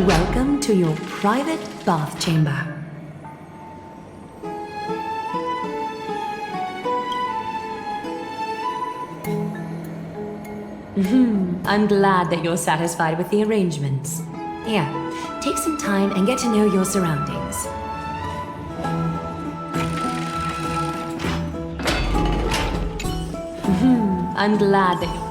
Welcome to your private bath chamber. I'm glad that you're satisfied with the arrangements. Here, take some time and get to know your surroundings. I'm glad that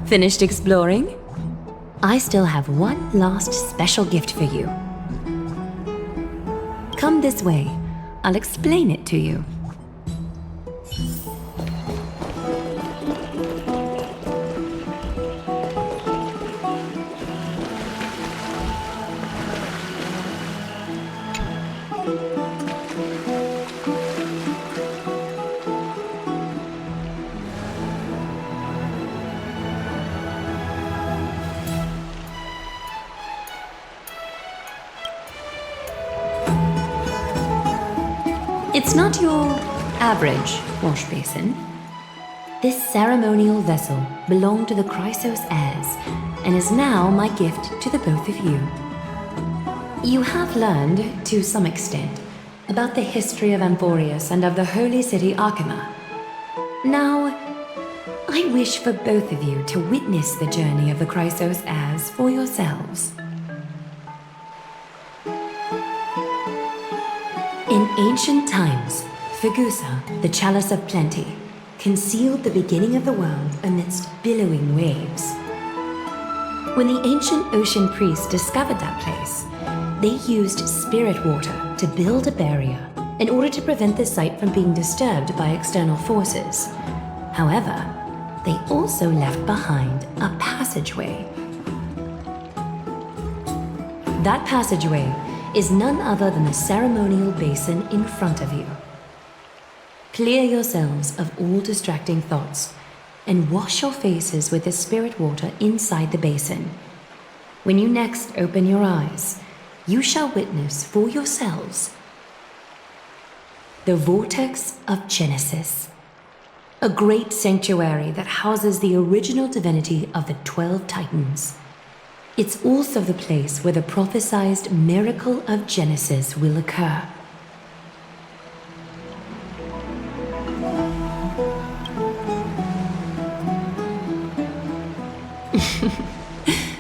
finished exploring? I still have one last special gift for you. Come this way. I'll explain it to you. It's not your average wash basin. This ceremonial vessel belonged to the Chrysos heirs and is now my gift to the both of you. You have learned, to some extent, about the history of Amphoreus and of the holy city Archima. Now, I wish for both of you to witness the journey of the Chrysos heirs for yourselves. In ancient times, Phagusa, the Chalice of Plenty, concealed the beginning of the world amidst billowing waves. When the ancient ocean priests discovered that place, they used spirit water to build a barrier in order to prevent the site from being disturbed by external forces. However, they also left behind a passageway. That passageway is none other than the ceremonial basin in front of you. Clear yourselves of all distracting thoughts and wash your faces with the spirit water inside the basin. When you next open your eyes, you shall witness for yourselves the Vortex of Genesis, a great sanctuary that houses the original divinity of the 12 Titans. It's also the place where the prophesied miracle of Genesis will occur.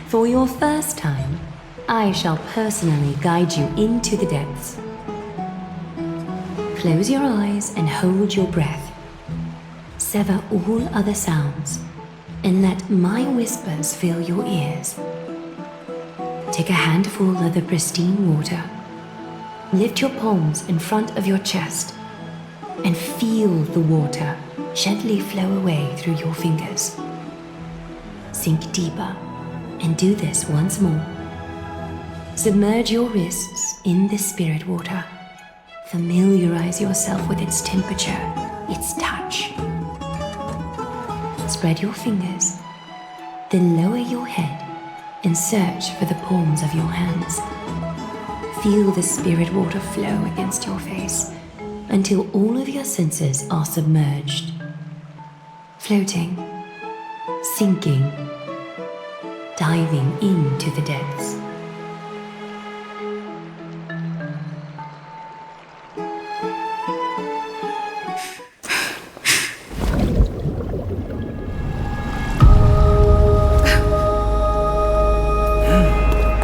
For your first time, I shall personally guide you into the depths. Close your eyes and hold your breath. Sever all other sounds and let my whispers fill your ears. Take a handful of the pristine water. Lift your palms in front of your chest and feel the water gently flow away through your fingers. Sink deeper and do this once more. Submerge your wrists in the spirit water. Familiarize yourself with its temperature, its touch. Spread your fingers, then lower your head and search for the palms of your hands. Feel the spirit water flow against your face until all of your senses are submerged. Floating, sinking, diving into the depths.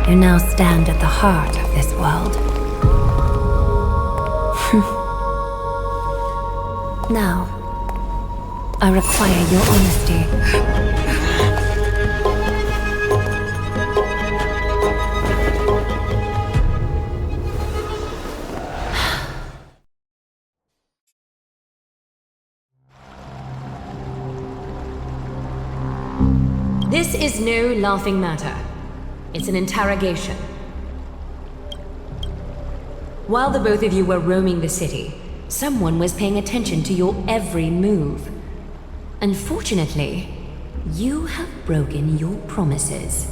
You now stand at the heart of this world. Now, I require your honesty. This is no laughing matter. It's an interrogation. While the both of you were roaming the city, someone was paying attention to your every move. Unfortunately, you have broken your promises.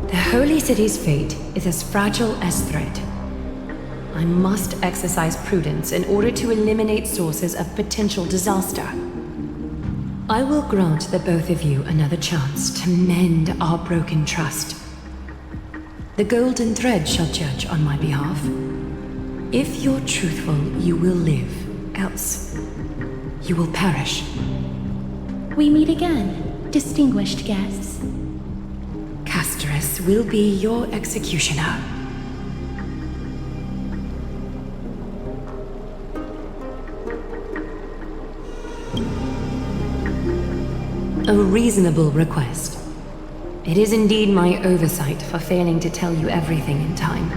The Holy City's fate is as fragile as thread. I must exercise prudence in order to eliminate sources of potential disaster. I will grant the both of you another chance to mend our broken trust. The golden thread shall judge on my behalf. If you're truthful, you will live. Else, you will perish. We meet again, distinguished guests. Castorice will be your executioner. A reasonable request. It is indeed my oversight for failing to tell you everything in time.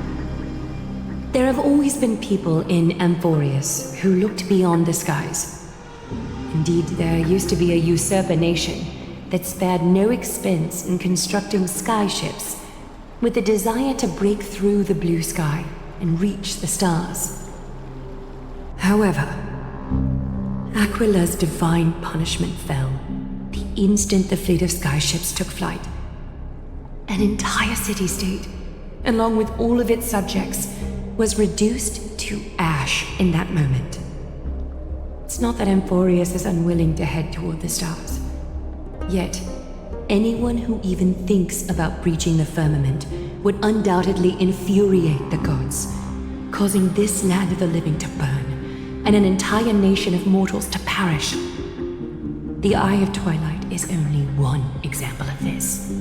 There have always been people in Amphoreus who looked beyond the skies. Indeed, there used to be a usurper nation that spared no expense in constructing skyships with the desire to break through the blue sky and reach the stars. However, Aglaea's divine punishment fell the instant the fleet of skyships took flight. An entire city-state, along with all of its subjects, was reduced to ash in that moment. It's not that Amphoreus is unwilling to head toward the stars. Yet, anyone who even thinks about breaching the firmament would undoubtedly infuriate the gods, causing this land of the living to burn, and an entire nation of mortals to perish. The Eye of Twilight is only one example of this.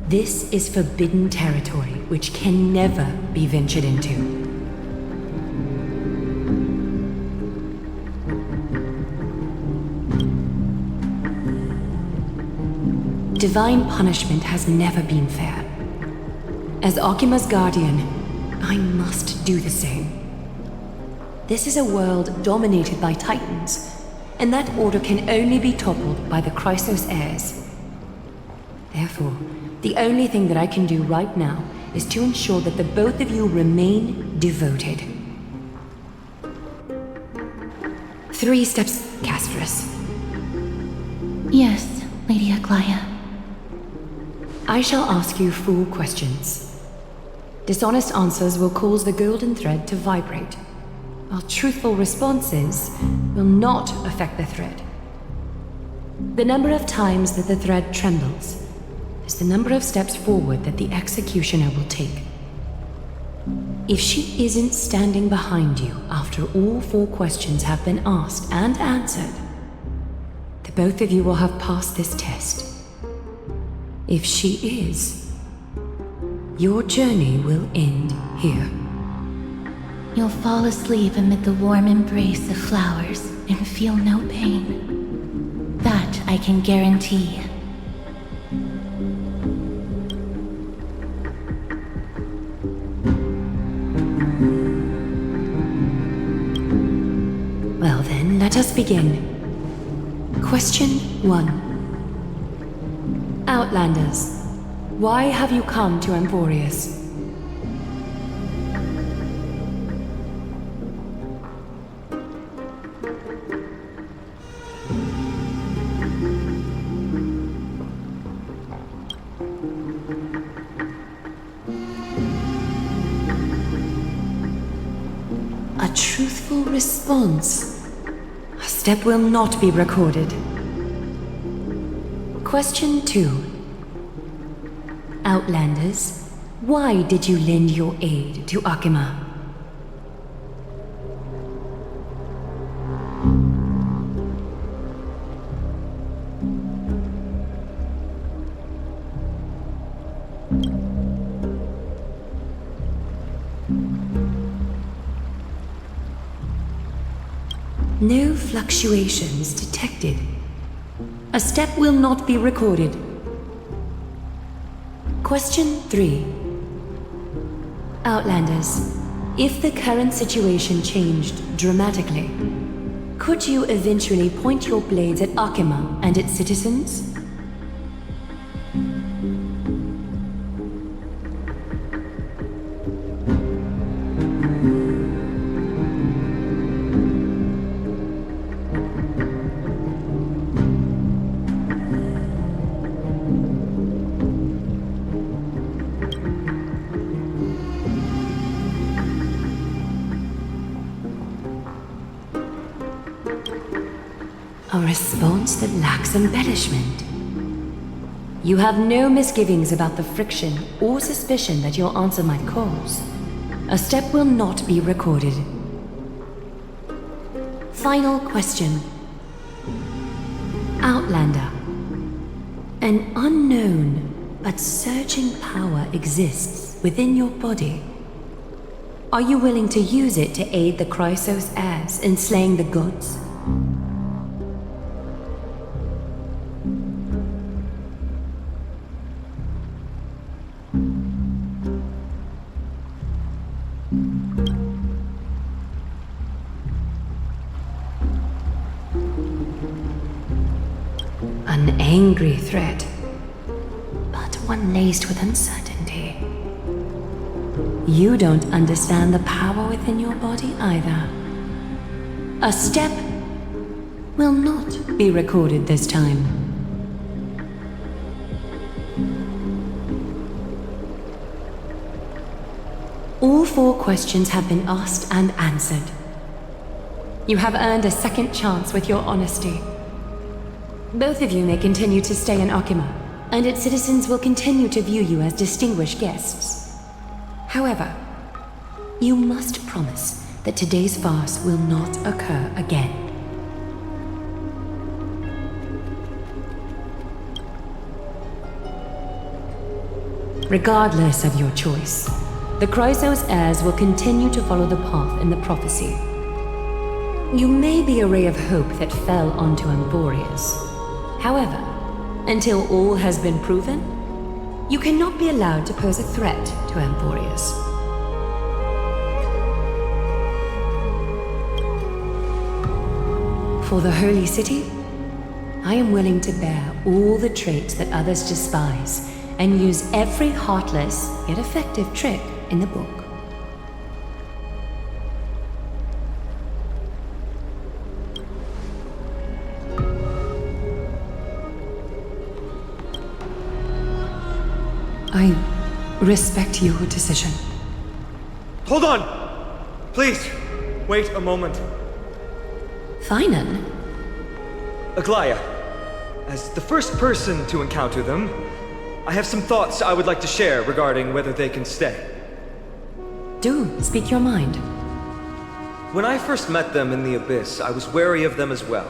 This is forbidden territory which can never be ventured into. Divine punishment has never been fair. As Akima's guardian, I must do the same. This is a world dominated by Titans, and that order can only be toppled by the Chrysos heirs. Therefore, the only thing that I can do right now is to ensure that the both of you remain devoted. 3 steps, Castorice. Yes, Lady Aglaea. I shall ask you 4 questions. Dishonest answers will cause the golden thread to vibrate, while truthful responses will not affect the thread. The number of times that the thread trembles is the number of steps forward that the executioner will take. If she isn't standing behind you after all 4 questions have been asked and answered, the both of you will have passed this test. If she is, your journey will end here. You'll fall asleep amid the warm embrace of flowers and feel no pain. That I can guarantee. Well then, let us begin. Question 1. Outlanders, why have you come to Amphoreus? A truthful response. A step will not be recorded. Question 2. Outlanders, why did you lend your aid to Akima? No fluctuations detected. A step will not be recorded. Question 3. Outlanders, if the current situation changed dramatically, could you eventually point your blades at Akima and its citizens? A response that lacks embellishment. You have no misgivings about the friction or suspicion that your answer might cause. A step will not be recorded. Final question. Outlander. An unknown but surging power exists within your body. Are you willing to use it to aid the Chrysos heirs in slaying the gods? An angry threat, but one laced with uncertainty. You don't understand the power within your body either. A step will not be recorded this time. All 4 questions have been asked and answered. You have earned a second chance with your honesty. Both of you may continue to stay in Akima, and its citizens will continue to view you as distinguished guests. However, you must promise that today's farce will not occur again. Regardless of your choice, the Chrysos heirs will continue to follow the path in the prophecy. You may be a ray of hope that fell onto Amphoreus. However, until all has been proven, you cannot be allowed to pose a threat to Amphoreus. For the Holy City, I am willing to bear all the traits that others despise and use every heartless yet effective trick in the book. I respect your decision. Hold on! Please, wait a moment. Phainon? Aglaea, as the first person to encounter them, I have some thoughts I would like to share regarding whether they can stay. Do speak your mind. When I first met them in the Abyss, I was wary of them as well,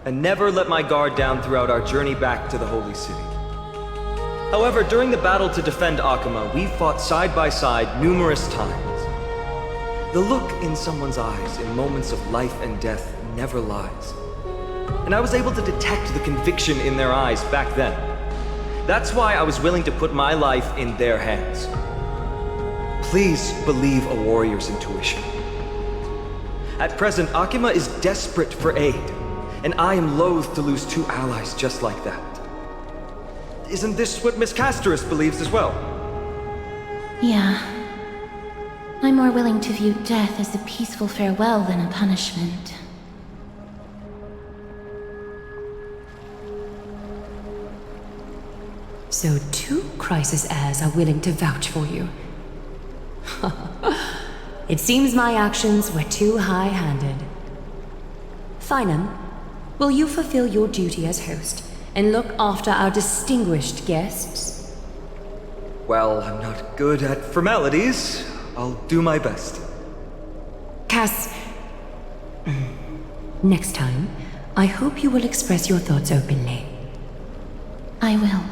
and never let my guard down throughout our journey back to the Holy City. However, during the battle to defend Akima, we fought side by side numerous times. The look in someone's eyes in moments of life and death never lies. And I was able to detect the conviction in their eyes back then. That's why I was willing to put my life in their hands. Please believe a warrior's intuition. At present, Akima is desperate for aid, and I am loath to lose 2 allies just like that. Isn't this what Miss Castorice believes as well? Yeah. I'm more willing to view death as a peaceful farewell than a punishment. So 2 Chrysos heirs are willing to vouch for you. It seems my actions were too high-handed. Phainon, will you fulfill your duty as host and look after our distinguished guests? Well, I'm not good at formalities. I'll do my best. Cass... Next time, I hope you will express your thoughts openly. I will.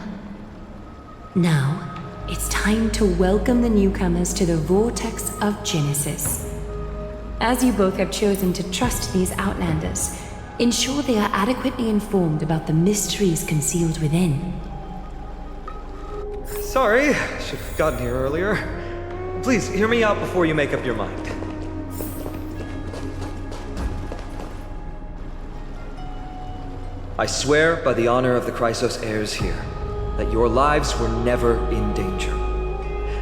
Now, it's time to welcome the newcomers to the Vortex of Genesis. As you both have chosen to trust these outlanders, ensure they are adequately informed about the mysteries concealed within. Sorry, should have gotten here earlier. Please, hear me out before you make up your mind. I swear by the honor of the Chrysos heirs here, that your lives were never in danger.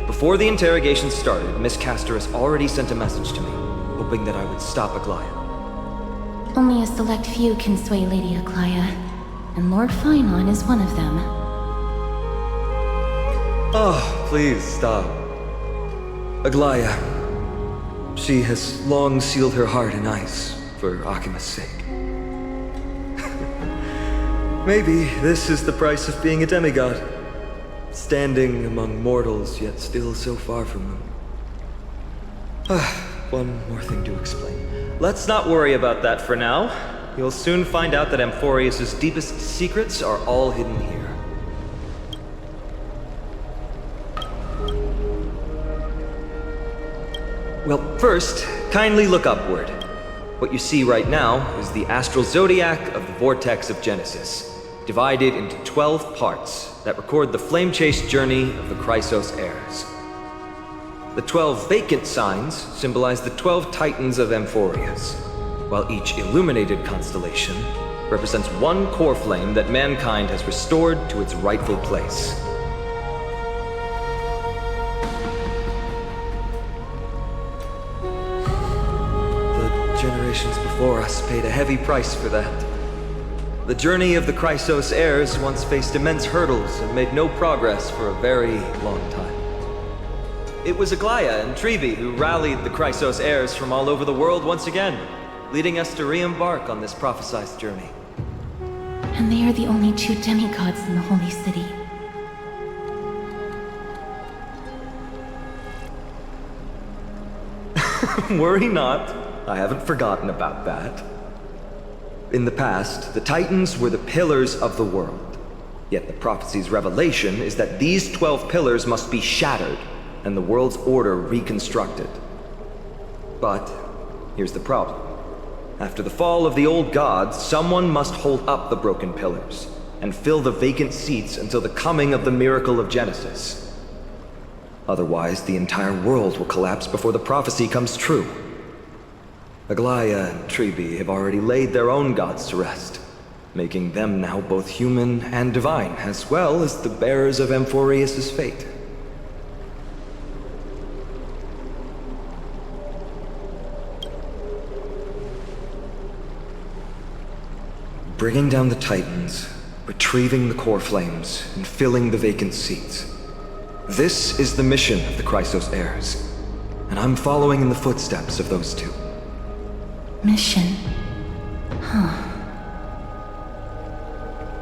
Before the interrogation started, Miss Castorice already sent a message to me, hoping that I would stop Aglaea. Only a select few can sway Lady Aglaea, and Lord Phainon is one of them. Oh, please stop. Aglaea. She has long sealed her heart in ice, for Akima's sake. Maybe this is the price of being a demigod. Standing among mortals, yet still so far from them. One more thing to explain. Let's not worry about that for now. You'll soon find out that Amphoreus' deepest secrets are all hidden here. Well, first, kindly look upward. What you see right now is the astral zodiac of the vortex of Genesis, divided into 12 parts that record the flame-chased journey of the Chrysos heirs. The 12 vacant signs symbolize the 12 titans of Amphoreus, while each illuminated constellation represents one core flame that mankind has restored to its rightful place. The generations before us paid a heavy price for that. The journey of the Chrysos heirs once faced immense hurdles and made no progress for a very long time. It was Aglaea and Tribbie who rallied the Chrysos heirs from all over the world once again, leading us to re-embark on this prophesized journey. And they are the only 2 demigods in the Holy City. Worry not, I haven't forgotten about that. In the past, the Titans were the pillars of the world. Yet the prophecy's revelation is that these 12 pillars must be shattered, and the world's order reconstructed. But here's the problem. After the fall of the old gods, someone must hold up the broken pillars, and fill the vacant seats until the coming of the miracle of Genesis. Otherwise, the entire world will collapse before the prophecy comes true. Aglaea and Tribbie have already laid their own gods to rest, making them now both human and divine, as well as the bearers of Amphoreus' fate. Bringing down the Titans, retrieving the core flames, and filling the vacant seats. This is the mission of the Chrysos heirs, and I'm following in the footsteps of those 2. Mission. Huh.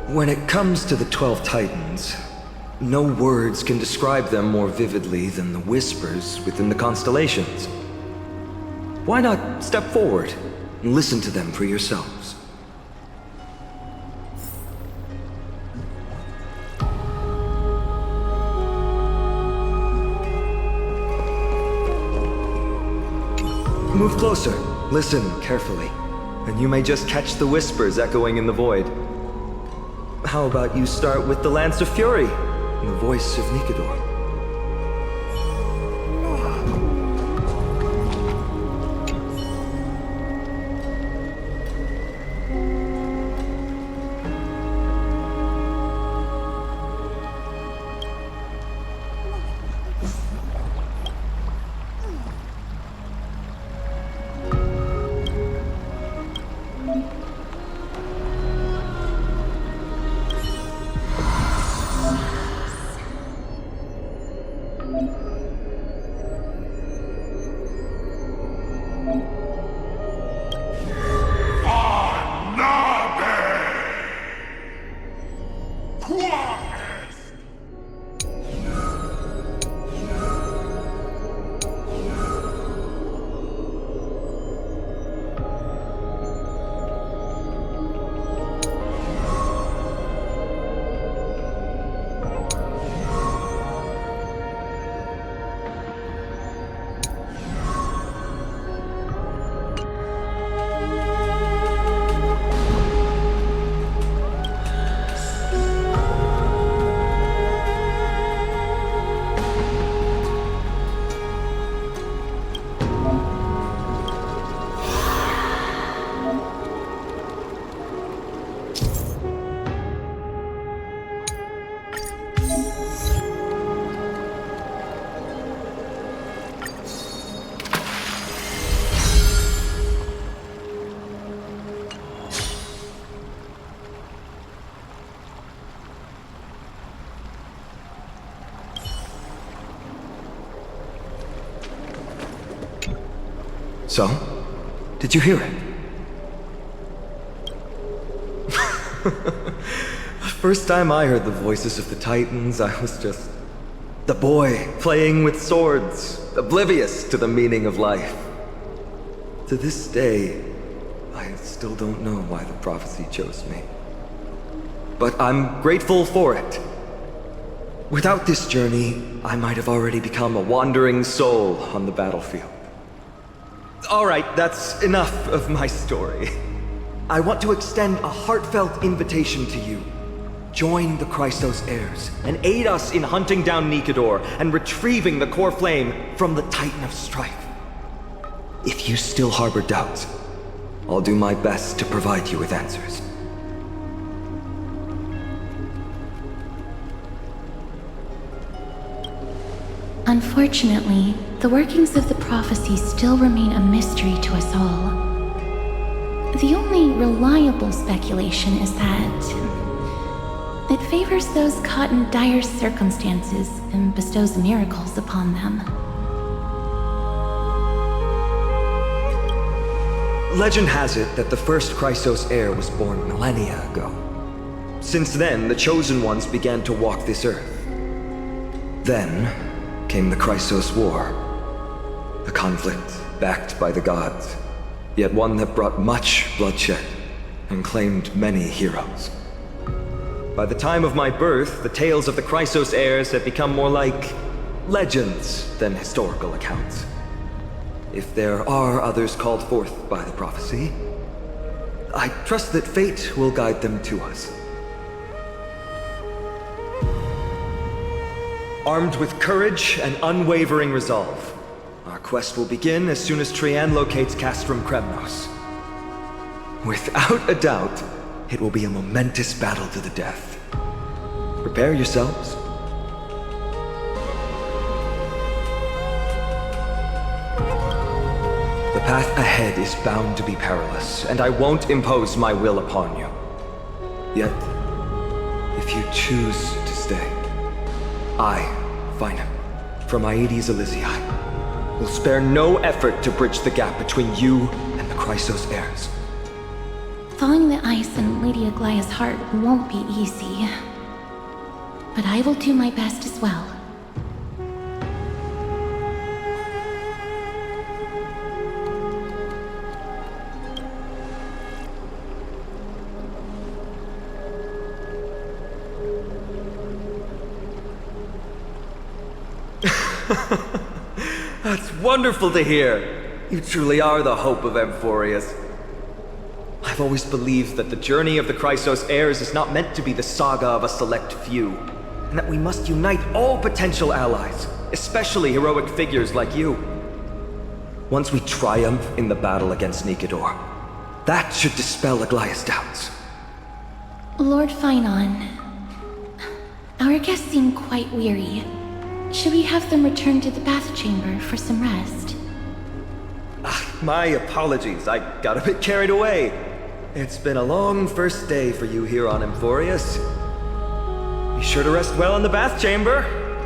When it comes to the 12 Titans, no words can describe them more vividly than the whispers within the constellations. Why not step forward and listen to them for yourselves? Move closer. Listen carefully, and you may just catch the whispers echoing in the void. How about you start with the Lance of Fury, and the voice of Nikador? So? Did you hear it? The first time I heard the voices of the Titans, I was just the boy playing with swords, oblivious to the meaning of life. To this day, I still don't know why the prophecy chose me. But I'm grateful for it. Without this journey, I might have already become a wandering soul on the battlefield. Alright, that's enough of my story. I want to extend a heartfelt invitation to you. Join the Christos heirs, and aid us in hunting down Nikedor and retrieving the core flame from the Titan of Strife. If you still harbor doubts, I'll do my best to provide you with answers. Unfortunately, the workings of the prophecy still remain a mystery to us all. The only reliable speculation is that it favors those caught in dire circumstances and bestows miracles upon them. Legend has it that the first Christos heir was born millennia ago. Since then, the Chosen Ones began to walk this earth. Then came the Christos War. A conflict backed by the gods, yet one that brought much bloodshed and claimed many heroes. By the time of my birth, the tales of the Christos heirs had become more like legends than historical accounts. If there are others called forth by the prophecy, I trust that fate will guide them to us. Armed with courage and unwavering resolve, our quest will begin as soon as Trian locates Castrum Kremnos. Without a doubt, it will be a momentous battle to the death. Prepare yourselves. The path ahead is bound to be perilous, and I won't impose my will upon you. Yet, if you choose to stay, I, Phainon, from Aedes Elysiae, will spare no effort to bridge the gap between you and the Christos heirs. Thawing the ice in Lady Aglaea's heart won't be easy, but I will do my best as well. That's wonderful to hear. You truly are the hope of Amphoreus. I've always believed that the journey of the Christos heirs is not meant to be the saga of a select few, and that we must unite all potential allies, especially heroic figures like you. Once we triumph in the battle against Nikedor, that should dispel Aglaea's doubts. Lord Phainon, our guests seem quite weary. Should we have them return to the bath chamber for some rest? My apologies, I got a bit carried away. It's been a long first day for you here on Amphoreus. Be sure to rest well in the bath chamber.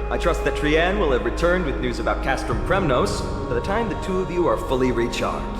I trust that Trian will have returned with news about Castrum Kremnos by the time the two of you are fully recharged.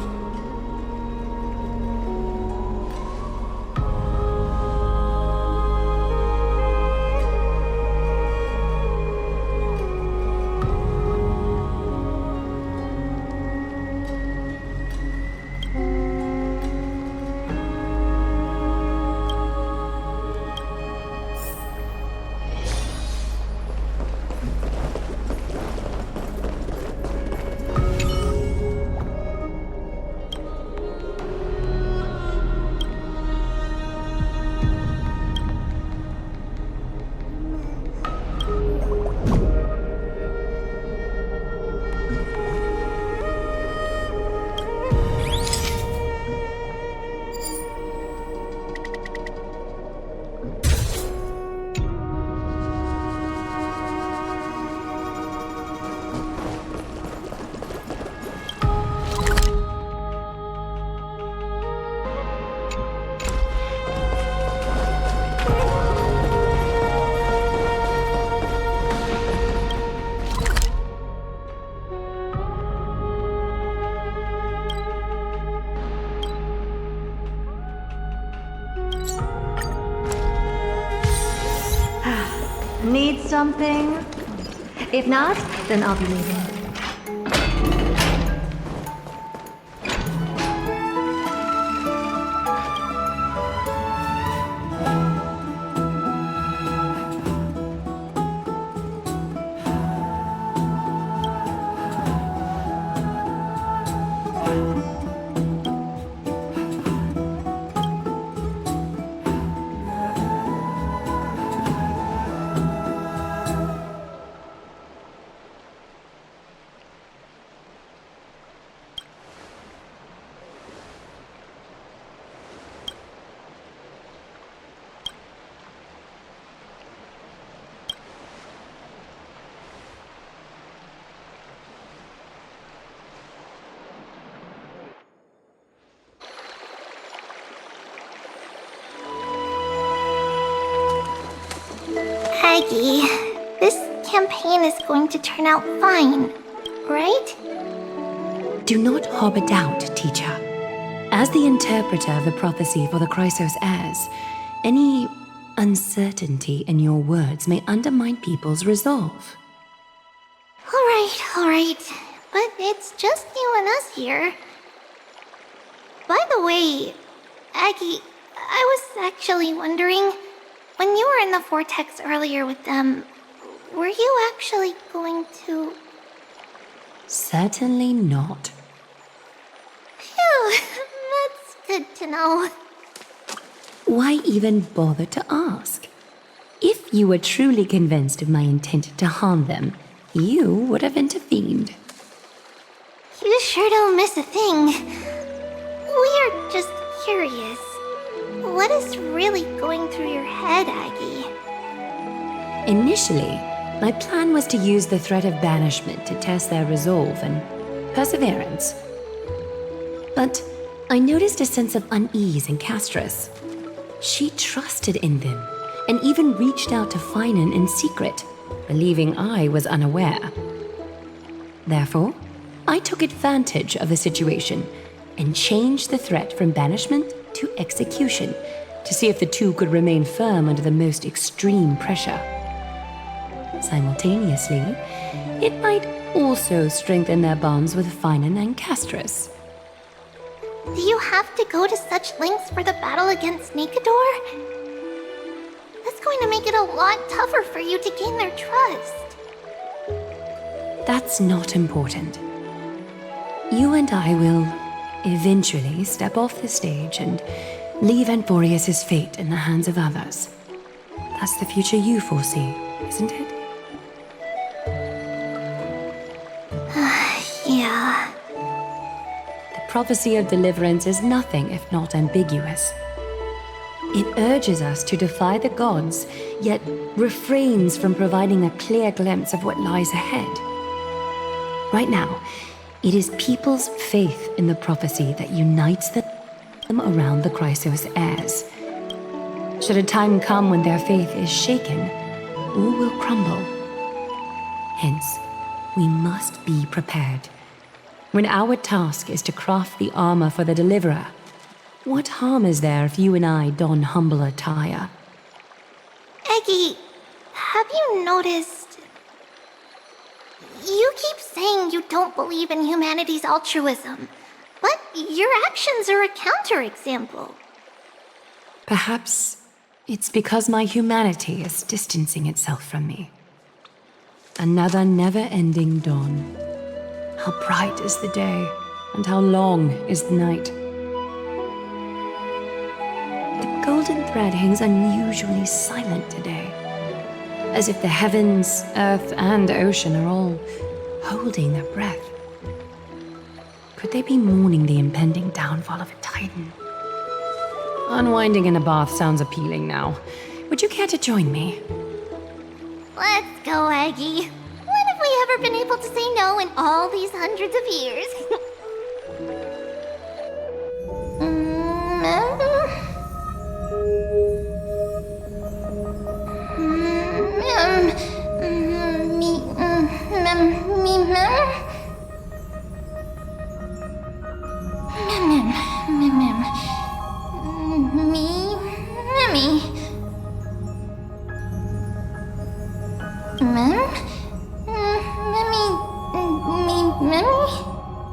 Need something? If not, then I'll be leaving. Aggie, this campaign is going to turn out fine, right? Do not harbor doubt, teacher. As the interpreter of the prophecy for the Chrysos heirs, any uncertainty in your words may undermine people's resolve. Alright. But it's just you and us here. By the way, Aggie, I was actually wondering, when you were in the vortex earlier with them, were you actually going to... Certainly not. Phew, that's good to know. Why even bother to ask? If you were truly convinced of my intent to harm them, you would have intervened. You sure don't miss a thing. We are just curious. What is really going through your head, Aggie? Initially, my plan was to use the threat of banishment to test their resolve and perseverance. But I noticed a sense of unease in Castorice. She trusted in them and even reached out to Phainon in secret, believing I was unaware. Therefore, I took advantage of the situation and changed the threat from banishment to execution to see if the two could remain firm under the most extreme pressure. Simultaneously, it might also strengthen their bonds with Phainon and Castorice. Do you have to go to such lengths for the battle against Nakador? That's going to make it a lot tougher for you to gain their trust. That's not important. You and I will eventually step off the stage and leave Amphoreus' fate in the hands of others. That's the future you foresee, isn't it? Yeah. The prophecy of deliverance is nothing if not ambiguous. It urges us to defy the gods, yet refrains from providing a clear glimpse of what lies ahead. Right now, it is people's faith in the prophecy that unites them around the Chrysos heirs. Should a time come when their faith is shaken, all will crumble. Hence, we must be prepared. When our task is to craft the armor for the deliverer, what harm is there if you and I don humble attire? Aggie, have you noticed... You keep saying you don't believe in humanity's altruism, but your actions are a counterexample. Perhaps it's because my humanity is distancing itself from me. Another never-ending dawn. How bright is the day, and how long is the night. The golden thread hangs unusually silent today, as if the heavens, earth, and ocean are all holding their breath. Could they be mourning the impending downfall of a titan? Unwinding in a bath sounds appealing now. Would you care to join me? Let's go, Aggie. When have we ever been able to say no in all these hundreds of years? Mem? Memmy... Memmy? Memmy...